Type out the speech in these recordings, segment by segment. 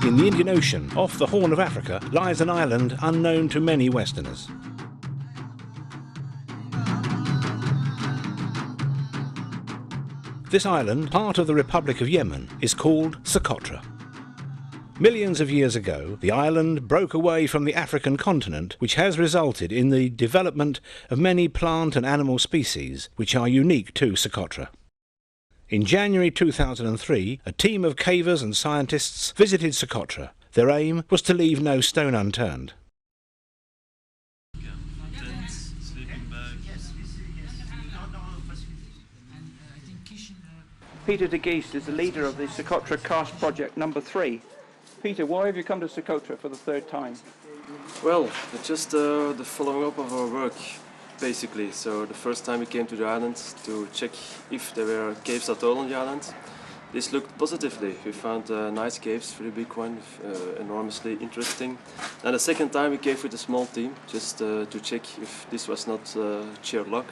In the Indian Ocean, off the Horn of Africa, lies an island unknown to many Westerners. This island, part of the Republic of Yemen, is called Socotra. Millions of years ago, the island broke away from the African continent, which has resulted in the development of many plant and animal species which are unique to Socotra. In January 2003, a team of cavers and scientists visited Socotra. Their aim was to leave no stone unturned. Peter de Geest is the leader of the Soqotra Karst Project number 3. Peter, why have you come to Socotra for the third time? Well, it's just the following up of our work, basically. So the first time we came to the island to check if there were caves at all on the island, this looked positively. We found nice caves, very big one, enormously interesting. And the second time we came with a small team, just to check if this was not sheer luck.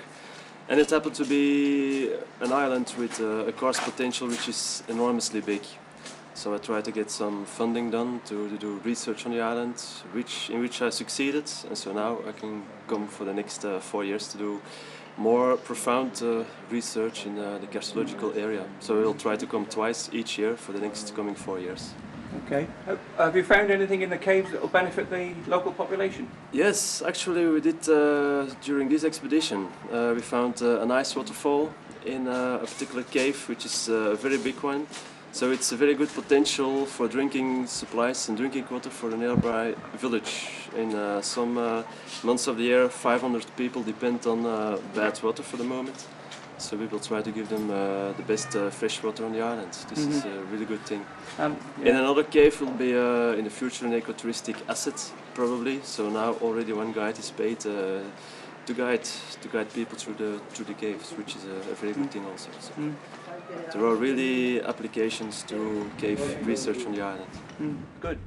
And it happened to be an island with a karst potential which is enormously big. So I tried to get some funding done to do research on the island, in which I succeeded. And so now I can come for the next 4 years to do more profound research in the karstological area. So we'll try to come twice each year for the next coming 4 years. Okay. Have you found anything in the caves that will benefit the local population? Yes, actually we did during this expedition. We found a nice waterfall in a particular cave, which is a very big one. So it's a very good potential for drinking supplies and drinking water for the nearby village. In some months of the year, 500 people depend on bad water for the moment. So we will try to give them the best fresh water on the island. This is a really good thing. Yeah. In another cave will be in the future an ecotouristic asset, probably. So now already one guide is paid to guide people through the caves, which is a very good thing also. So there are really applications to cave research on the island. Good.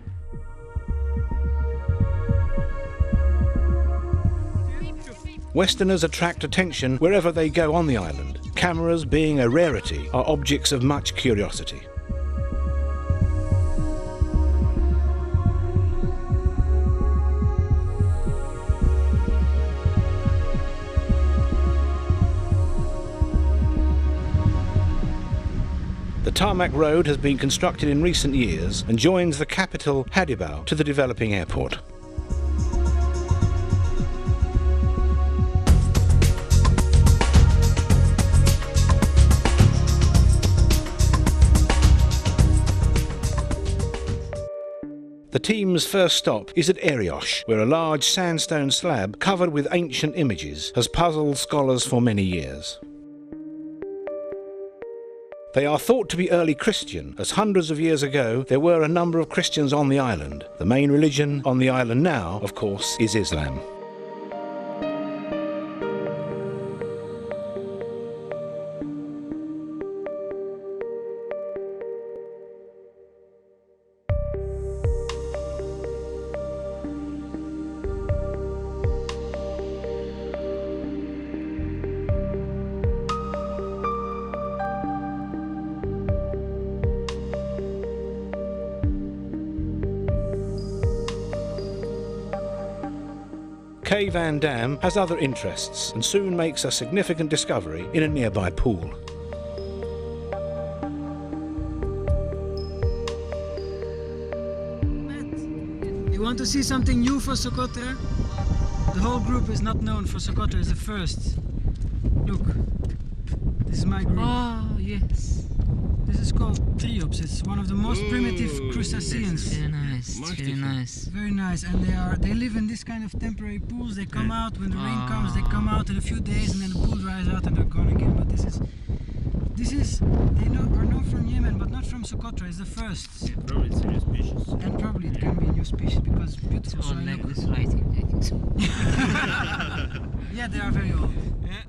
Westerners attract attention wherever they go on the island. Cameras, being a rarity, are objects of much curiosity. The tarmac road has been constructed in recent years and joins the capital, Hadibau, to the developing airport. The team's first stop is at Eriosh, where a large sandstone slab covered with ancient images has puzzled scholars for many years. They are thought to be early Christian, as hundreds of years ago there were a number of Christians on the island. The main religion on the island now, of course, is Islam. K. Van Dam has other interests and soon makes a significant discovery in a nearby pool. You want to see something new for Socotra? The whole group is not known for Socotra, is the first. Look, this is my group. Oh, yes. This is called Triops. It's one of the most primitive crustaceans. Very nice, very nice. Very nice, and they live in this kind of temporary pools. They come out when the rain comes. They come out in a few days, and then the pool dries out, and they're gone again. But this is they are known from Yemen, but not from Socotra. It's the first. Yeah, probably it's a new species. And probably it can be a new species because beautiful. It's all like this lighting, I think so. Yeah, they are very old. Yeah.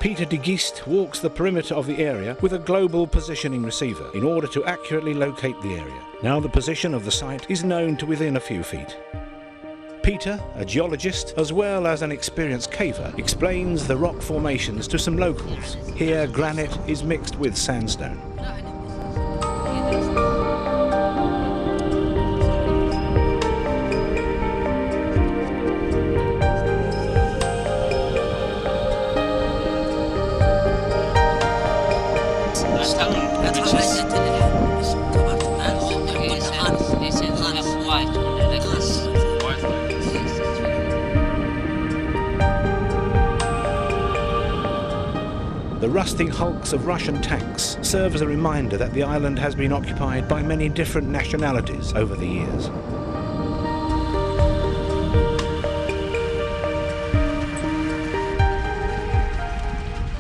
Peter de Geest walks the perimeter of the area with a global positioning receiver in order to accurately locate the area. Now the position of the site is known to within a few feet. Peter, a geologist as well as an experienced caver, explains the rock formations to some locals. Here granite is mixed with sandstone. The rusting hulks of Russian tanks serve as a reminder that the island has been occupied by many different nationalities over the years.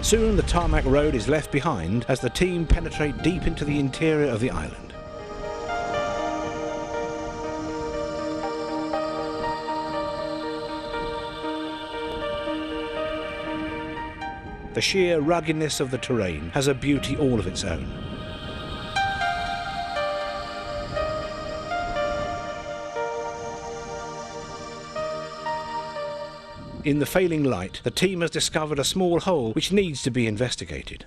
Soon the tarmac road is left behind as the team penetrate deep into the interior of the island. The sheer ruggedness of the terrain has a beauty all of its own. In the failing light, the team has discovered a small hole which needs to be investigated.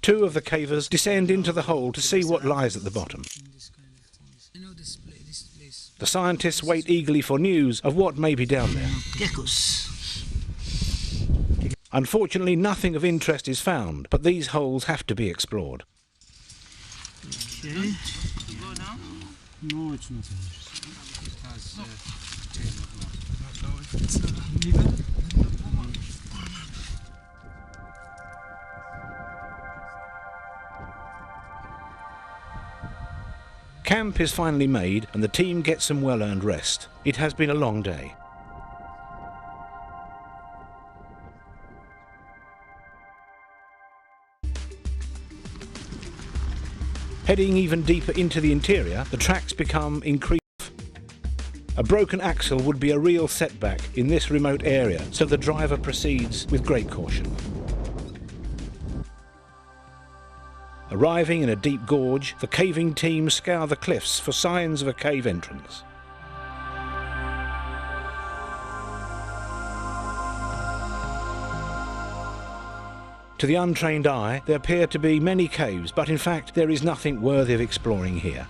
Two of the cavers descend into the hole to see what lies at the bottom. The scientists wait eagerly for news of what may be down there. Unfortunately, nothing of interest is found, but these holes have to be explored. Okay. No, it's not. Camp is finally made and the team gets some well-earned rest. It has been a long day. Heading even deeper into the interior, the tracks become increased. A broken axle would be a real setback in this remote area, so the driver proceeds with great caution. Arriving in a deep gorge, the caving team scour the cliffs for signs of a cave entrance. To the untrained eye, there appear to be many caves, but in fact there is nothing worthy of exploring here.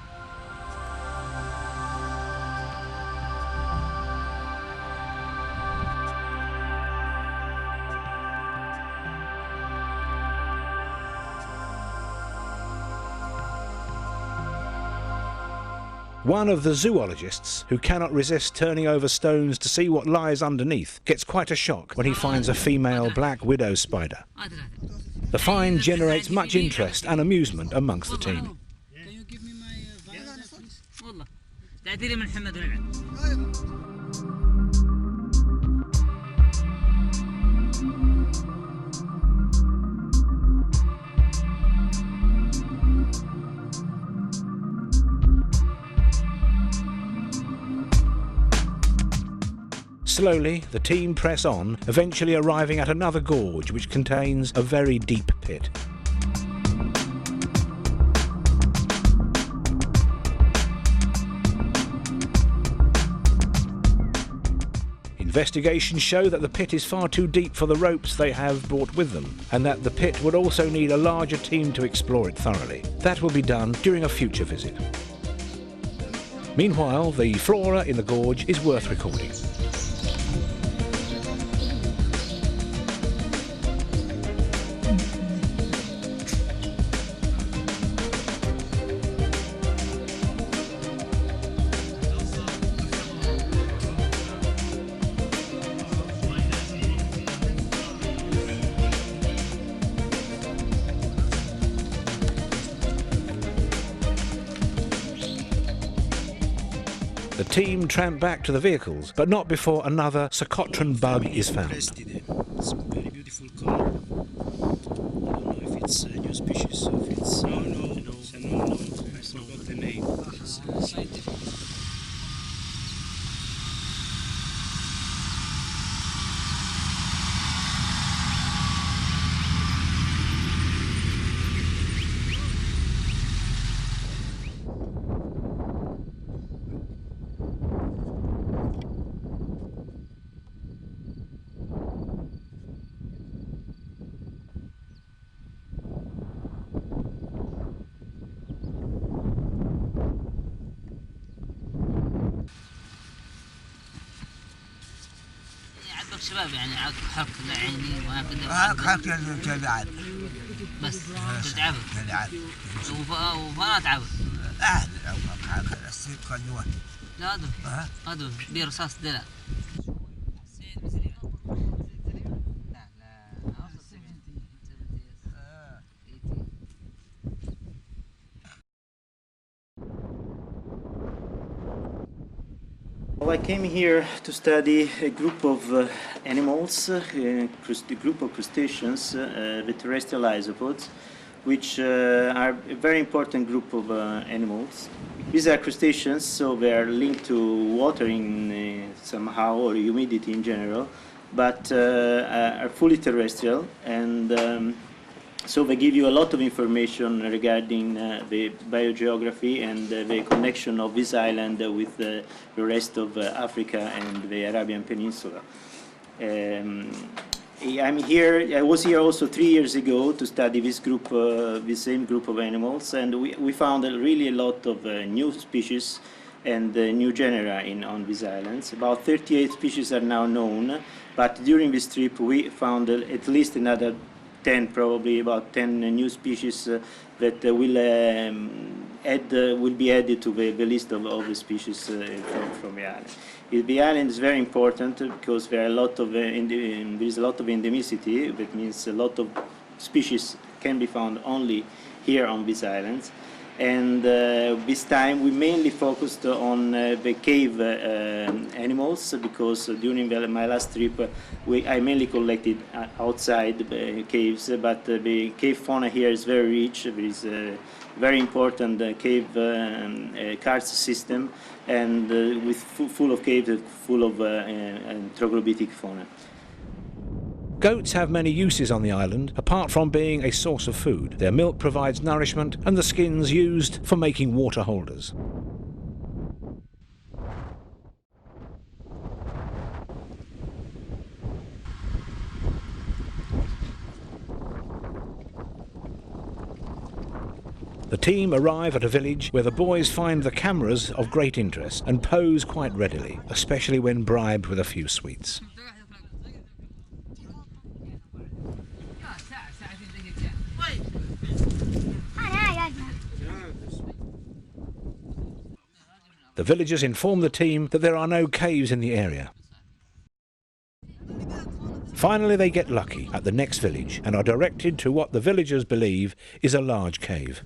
One of the zoologists, who cannot resist turning over stones to see what lies underneath, gets quite a shock when he finds a female black widow spider. The find generates much interest and amusement amongst the team. Can you give me my please? Slowly, the team press on, eventually arriving at another gorge which contains a very deep pit. Investigations show that the pit is far too deep for the ropes they have brought with them, and that the pit would also need a larger team to explore it thoroughly. That will be done during a future visit. Meanwhile, the flora in the gorge is worth recording. The team tramp back to the vehicles, but not before another Socotra bug is found. It's a very beautiful color. I don't know if it's a new species or if it's... No, I forgot the name. شباب يعني حرق العيني وهكذا. حرق كالعاب. بس تلعب. كالعاب. وفانا تعب. حرق السيد قدوة. لا هذا برصاص دلع. Well, I came here to study a group of animals, a group of crustaceans, the terrestrial isopods, which are a very important group of animals. These are crustaceans, so they are linked to water in somehow, or humidity in general, but are fully terrestrial, and so they give you a lot of information regarding the biogeography and the connection of this island with the rest of Africa and the Arabian Peninsula. I was here also 3 years ago to study this group, the same group of animals, and we found really a lot of new species and new genera on these islands. About 38 species are now known, but during this trip we found at least another 10, probably about 10 new species that will be added to the list of all the species from the island. The island is very important because there are a lot of there is a lot of endemicity. That means a lot of species can be found only here on these islands. And this time we mainly focused on the cave animals, because during my last trip I mainly collected outside the caves, but the cave fauna here is very rich. There is a very important cave karst system, and full of caves full of troglodytic fauna. Goats have many uses on the island, apart from being a source of food. Their milk provides nourishment, and the skins used for making water holders. The team arrive at a village where the boys find the cameras of great interest and pose quite readily, especially when bribed with a few sweets. The villagers inform the team that there are no caves in the area. Finally, they get lucky at the next village and are directed to what the villagers believe is a large cave.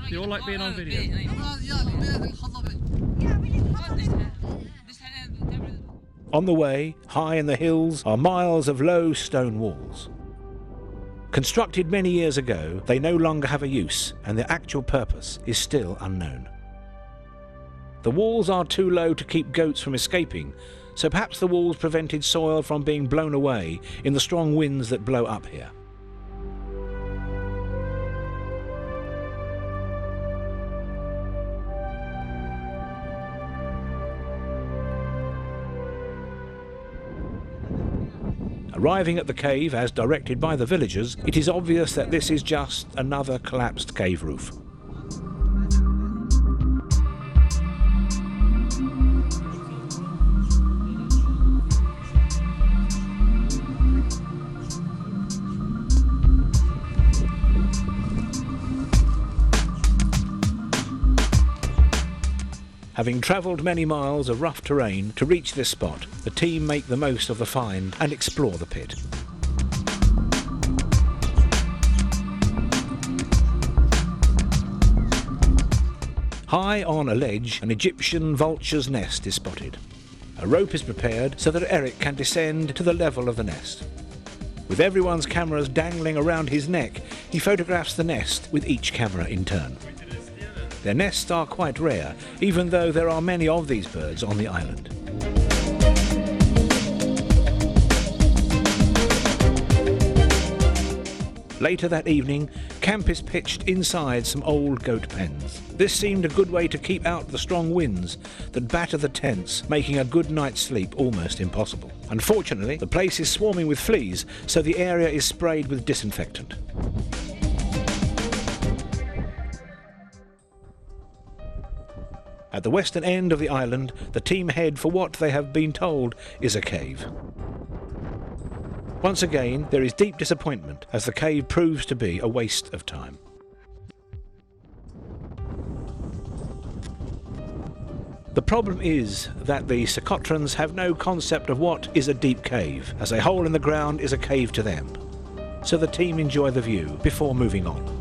You all like being on video? On the way, high in the hills, are miles of low stone walls. Constructed many years ago, they no longer have a use, and their actual purpose is still unknown. The walls are too low to keep goats from escaping, so perhaps the walls prevented soil from being blown away in the strong winds that blow up here. Arriving at the cave as directed by the villagers, it is obvious that this is just another collapsed cave roof. Having travelled many miles of rough terrain to reach this spot, the team make the most of the find and explore the pit. High on a ledge, an Egyptian vulture's nest is spotted. A rope is prepared so that Eric can descend to the level of the nest. With everyone's cameras dangling around his neck, he photographs the nest with each camera in turn. Their nests are quite rare, even though there are many of these birds on the island. Later that evening, camp is pitched inside some old goat pens. This seemed a good way to keep out the strong winds that batter the tents, making a good night's sleep almost impossible. Unfortunately, the place is swarming with fleas, so the area is sprayed with disinfectant. At the western end of the island, the team head for what they have been told is a cave. Once again, there is deep disappointment as the cave proves to be a waste of time. The problem is that the Socotrans have no concept of what is a deep cave, as a hole in the ground is a cave to them. So the team enjoy the view before moving on.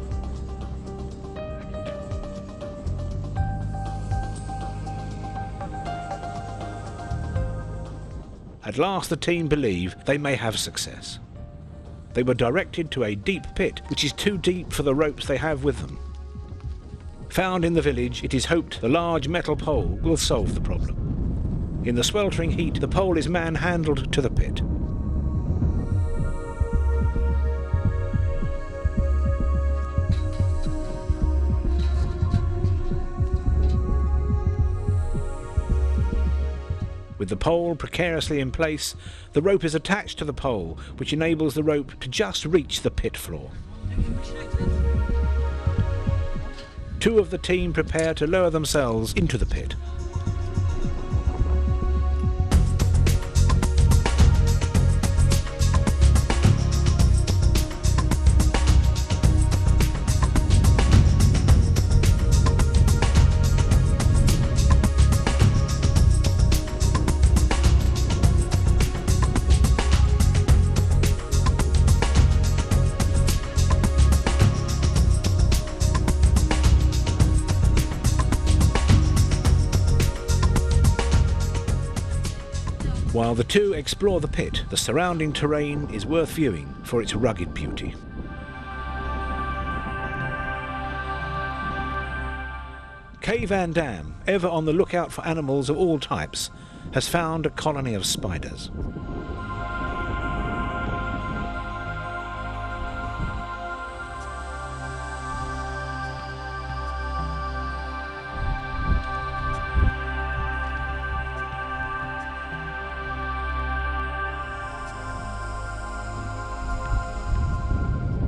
At last the team believe they may have success. They were directed to a deep pit, which is too deep for the ropes they have with them. Found in the village, it is hoped the large metal pole will solve the problem. In the sweltering heat, the pole is manhandled to the pit. With the pole precariously in place, the rope is attached to the pole, which enables the rope to just reach the pit floor. Two of the team prepare to lower themselves into the pit. While the two explore the pit, the surrounding terrain is worth viewing for its rugged beauty. Kay Van Dam, ever on the lookout for animals of all types, has found a colony of spiders.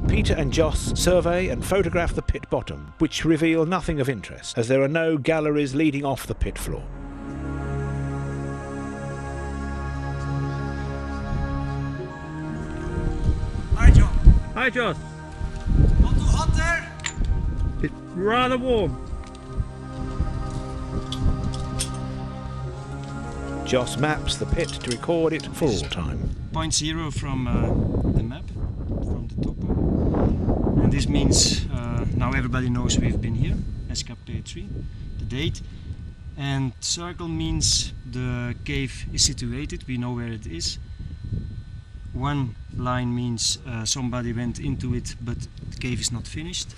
Peter and Joss survey and photograph the pit bottom, which reveal nothing of interest, as there are no galleries leading off the pit floor. Hi, John. Hi, Joss. Not too hot there? It's rather warm. Joss maps the pit to record it for all time. Point 0 from the map, from the topo. And this means now everybody knows we've been here, SKP3, the date. And circle means the cave is situated, we know where it is. One line means somebody went into it, but the cave is not finished.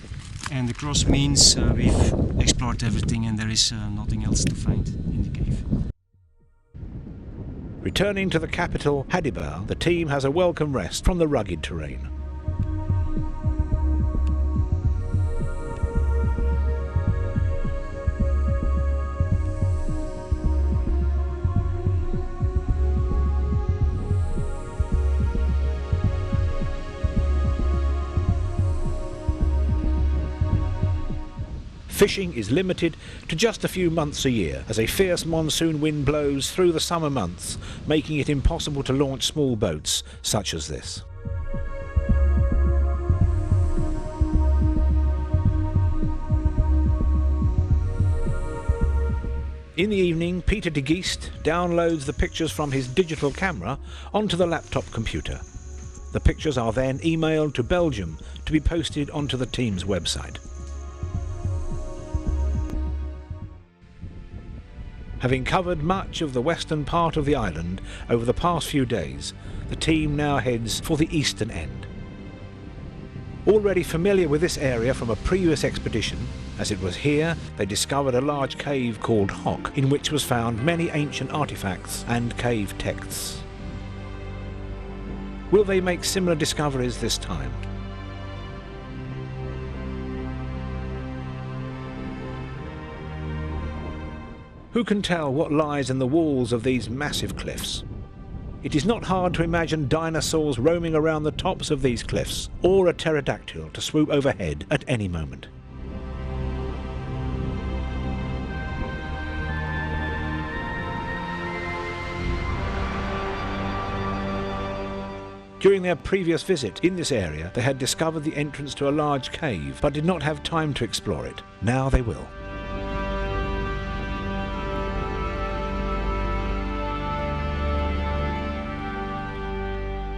And the cross means we've explored everything and there is nothing else to find in the cave. Returning to the capital, Hadibau, the team has a welcome rest from the rugged terrain. Fishing is limited to just a few months a year, as a fierce monsoon wind blows through the summer months, making it impossible to launch small boats such as this. In the evening, Peter de Geest downloads the pictures from his digital camera onto the laptop computer. The pictures are then emailed to Belgium to be posted onto the team's website. Having covered much of the western part of the island over the past few days, the team now heads for the eastern end. Already familiar with this area from a previous expedition, as it was here they discovered a large cave called Hock, in which was found many ancient artefacts and cave texts. Will they make similar discoveries this time? Who can tell what lies in the walls of these massive cliffs? It is not hard to imagine dinosaurs roaming around the tops of these cliffs, or a pterodactyl to swoop overhead at any moment. During their previous visit in this area, they had discovered the entrance to a large cave, but did not have time to explore it. Now they will.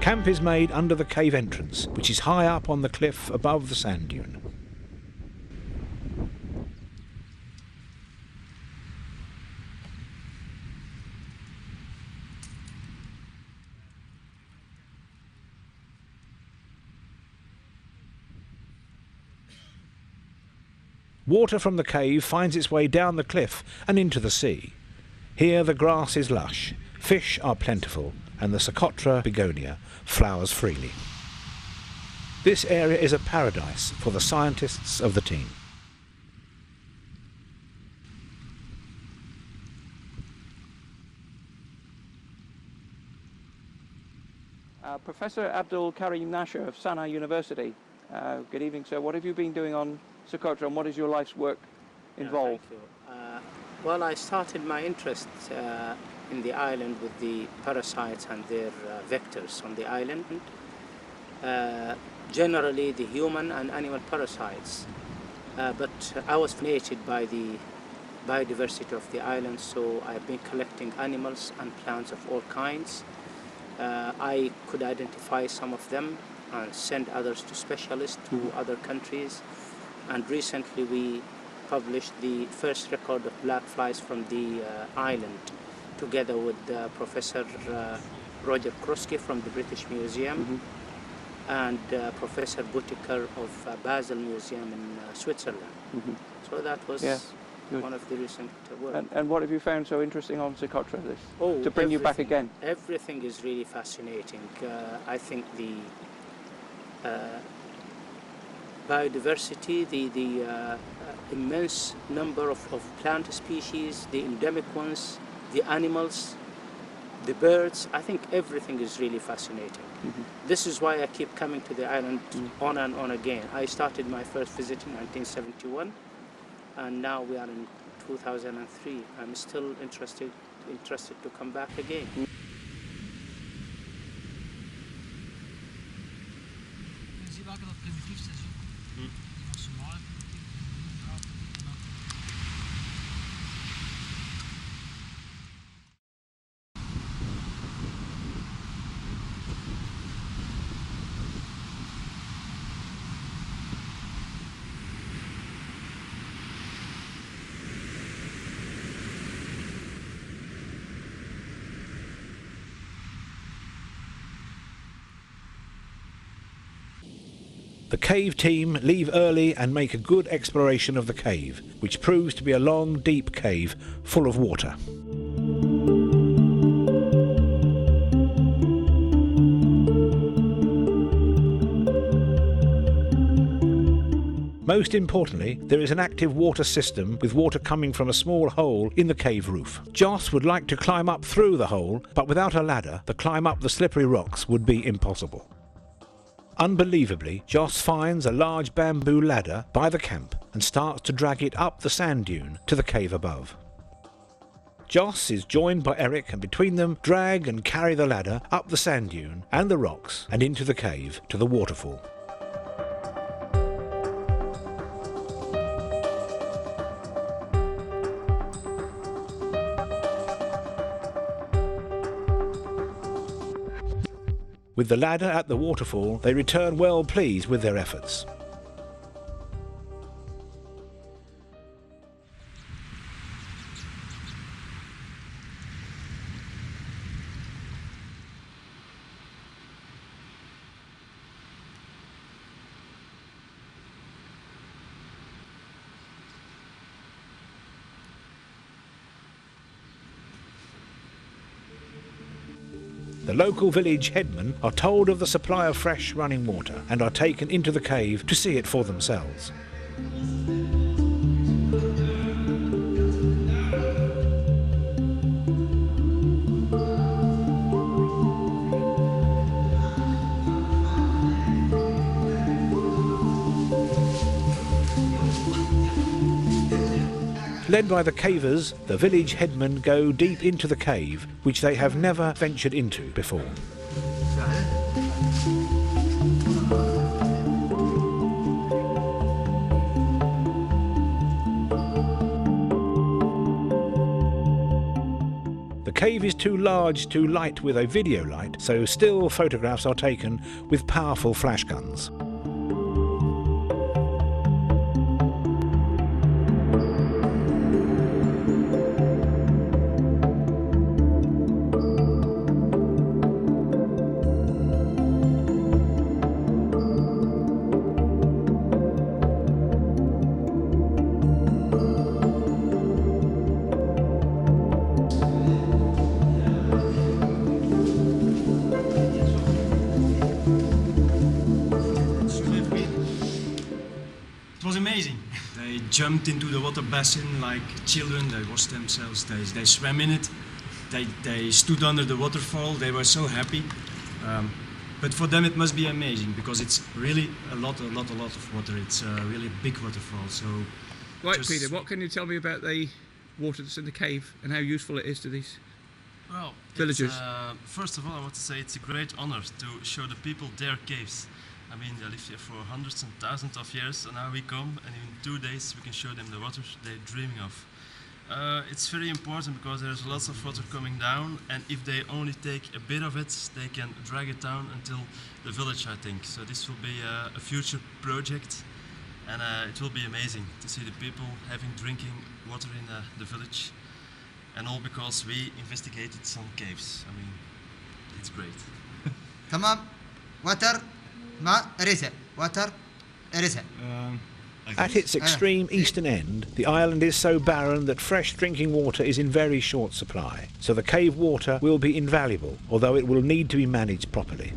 Camp is made under the cave entrance, which is high up on the cliff above the sand dune. Water from the cave finds its way down the cliff and into the sea. Here the grass is lush, fish are plentiful, and the Socotra begonia flowers freely. This area is a paradise for the scientists of the team. Professor Abdul Karim Nasher of Sana University. Good evening, sir. What have you been doing on Socotra, and what is your life's work involved? Thank you. Well, I started my interest in the island with the parasites and their vectors on the island. Generally the human and animal parasites. But I was fascinated by the biodiversity of the island, so I've been collecting animals and plants of all kinds. I could identify some of them and send others to specialists to other countries. And recently we published the first record of black flies from the island, together with Professor Roger Kroski from the British Museum and Professor Butiker of Basel Museum in Switzerland. So that was one of the recent work. And what have you found so interesting on Socotra to bring you back again? Everything is really fascinating. I think the biodiversity, the immense number of plant species, the endemic ones, the animals, the birds, I think everything is really fascinating. This is why I keep coming to the island on and on again. I started my first visit in 1971, and now we are in 2003. I'm still interested to come back again. The cave team leave early and make a good exploration of the cave, which proves to be a long, deep cave full of water. Most importantly, there is an active water system with water coming from a small hole in the cave roof. Joss would like to climb up through the hole, but without a ladder, the climb up the slippery rocks would be impossible. Unbelievably, Joss finds a large bamboo ladder by the camp and starts to drag it up the sand dune to the cave above. Joss is joined by Eric, and between them drag and carry the ladder up the sand dune and the rocks and into the cave to the waterfall. With the ladder at the waterfall, they return well pleased with their efforts. The local village headmen are told of the supply of fresh running water and are taken into the cave to see it for themselves. Led by the cavers, the village headmen go deep into the cave, which they have never ventured into before. The cave is too large to light with a video light, so still photographs are taken with powerful flash guns. Jumped into the water basin like children. They washed themselves, they swam in it, they stood under the waterfall. They were so happy. But for them it must be amazing because it's really a lot of water. It's a really big waterfall. So right, Peter, what can you tell me about the water that's in the cave and how useful it is to these villagers? First of all, I want to say it's a great honor to show the people their caves. I mean, they live here for hundreds and thousands of years, and now we come, and in 2 days we can show them the water they're dreaming of. It's very important because there's lots of water coming down, and if they only take a bit of it, they can drag it down until the village, I think. So this will be a future project, and it will be amazing to see the people having drinking water in the village, and all because we investigated some caves. I mean, it's great. تمام. water. Water. At its extreme eastern end, the island is so barren that fresh drinking water is in very short supply, so the cave water will be invaluable, although it will need to be managed properly.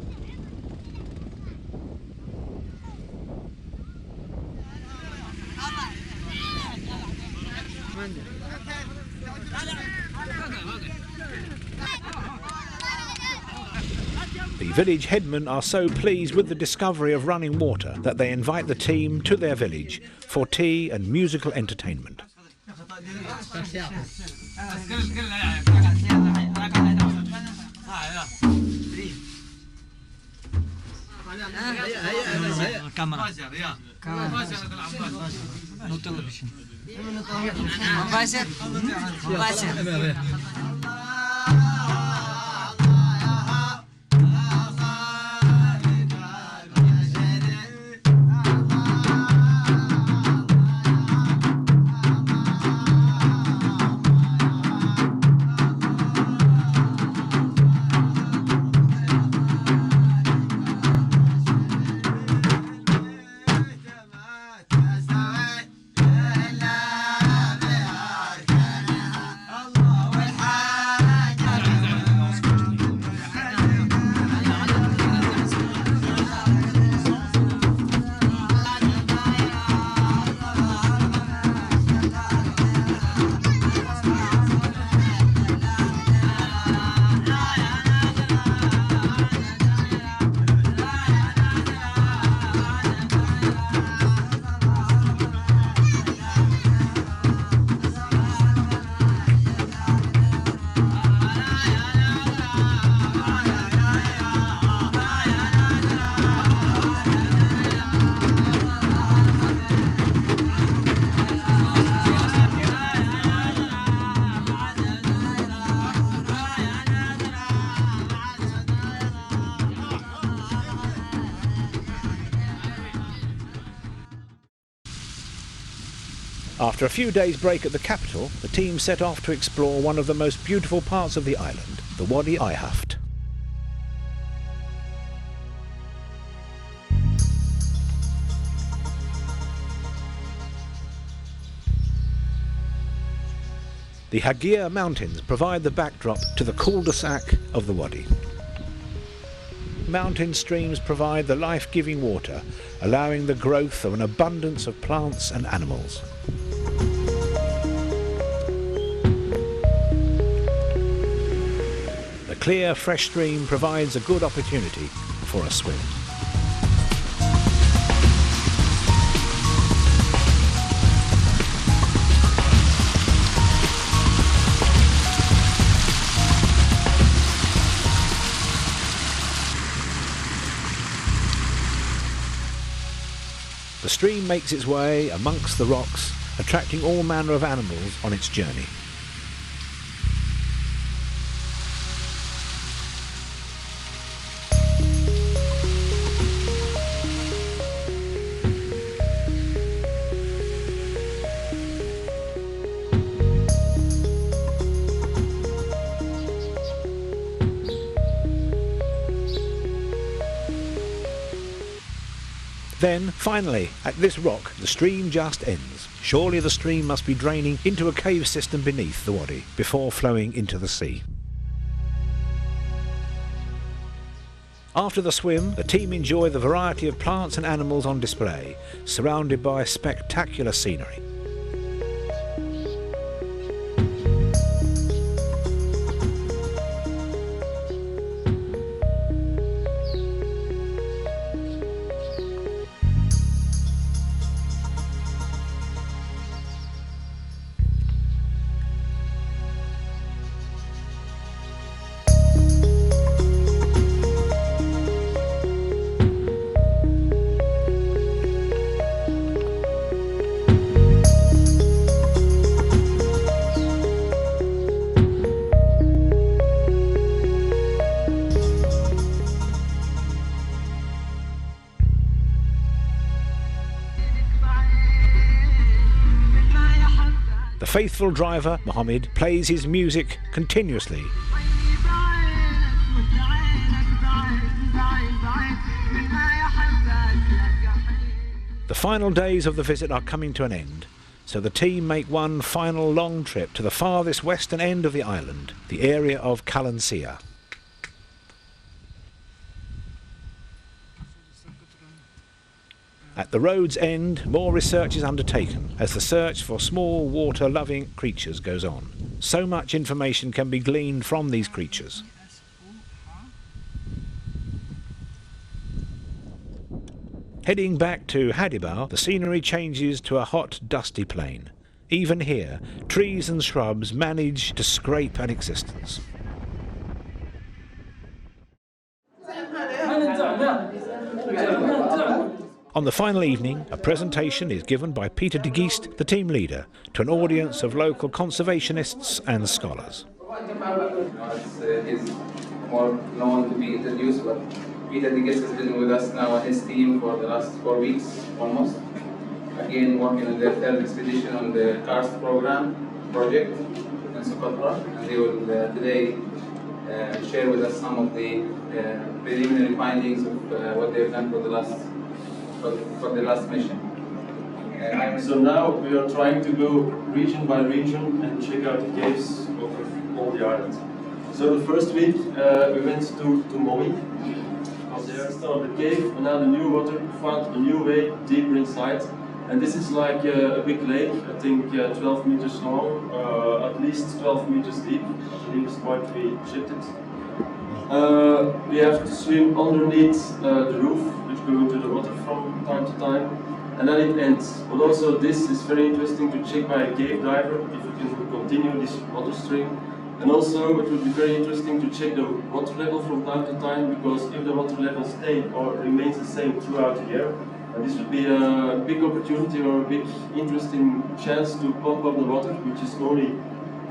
The village headmen are so pleased with the discovery of running water that they invite the team to their village for tea and musical entertainment. After a few days' break at the capital, the team set off to explore one of the most beautiful parts of the island, the Wadi Ihaft. The Hagir Mountains provide the backdrop to the cul-de-sac of the Wadi. mountain streams provide the life-giving water, allowing the growth of an abundance of plants and animals. The clear, fresh stream provides a good opportunity for a swim. The stream makes its way amongst the rocks, attracting all manner of animals on its journey. Then, finally, at this rock, the stream just ends. Surely the stream must be draining into a cave system beneath the wadi before flowing into the sea. After the swim, the team enjoy the variety of plants and animals on display, surrounded by spectacular scenery. The faithful driver, Mohammed, plays his music continuously. The final days of the visit are coming to an end, so the team make one final long trip to the farthest western end of the island, the area of Callsign. At the road's end, more research is undertaken as the search for small water-loving creatures goes on. So much information can be gleaned from these creatures. Heading back to Hadibau, the scenery changes to a hot, dusty plain. Even here, trees and shrubs manage to scrape an existence. On the final evening, a presentation is given by Peter de Geest, the team leader, to an audience of local conservationists and scholars. He's more known to be introduced, but Peter de Geest has been with us now and his team for the last 4 weeks almost. Again, working on their third expedition on the Karst project in Socotra, and they will today share with us some of the preliminary findings of what they've done for the last mission. So now we are trying to go region by region and check out the caves of all the islands. So the first week we went to Moi. There started the cave, and now the new water found a new way deeper inside. And this is like a big lake, I think 12 meters long, at least 12 meters deep. I think it's quite we checked it. We have to swim underneath the roof, which go into the water from time to time, and then it ends. But also this is very interesting to check by a cave diver if you can continue this water stream. And also it would be very interesting to check the water level from time to time, because if the water level stays or remains the same throughout the year, this would be a big opportunity or a big interesting chance to pump up the water, which is only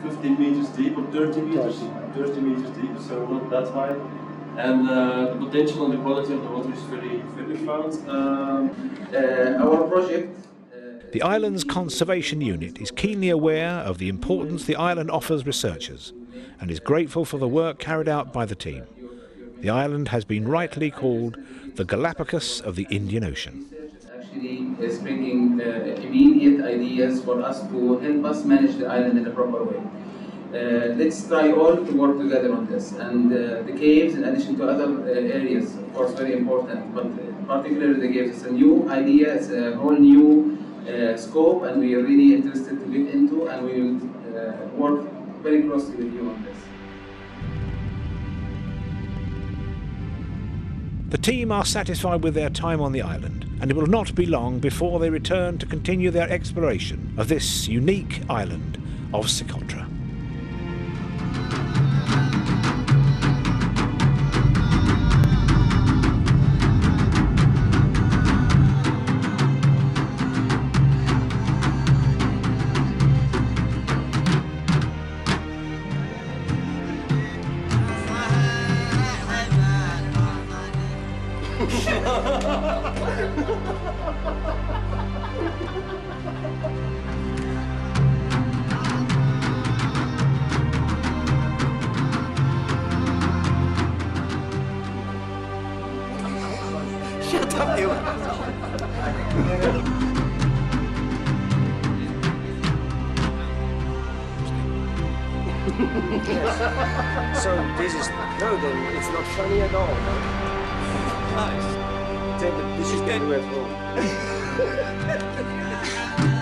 15 meters deep or 30 meters deep, so not that high. And the potential and the quality of the water is very found. Our project. The island's conservation unit is keenly aware of the importance the island offers researchers and is grateful for the work carried out by the team. The island has been rightly called the Galapagos of the Indian Ocean. Actually is bringing immediate ideas for us to help us manage the island in a proper way. let's try all to work together on this. And the caves, in addition to other areas, of course, very important, but particularly the caves, it's a new idea, it's a whole new scope, and we are really interested to get into, and we will work very closely with you on this. The team are satisfied with their time on the island, and it will not be long before they return to continue their exploration of this unique island of Socotra. Shut up, you! So this is no, then it's not funny at all. No? Nice. This is the way at home.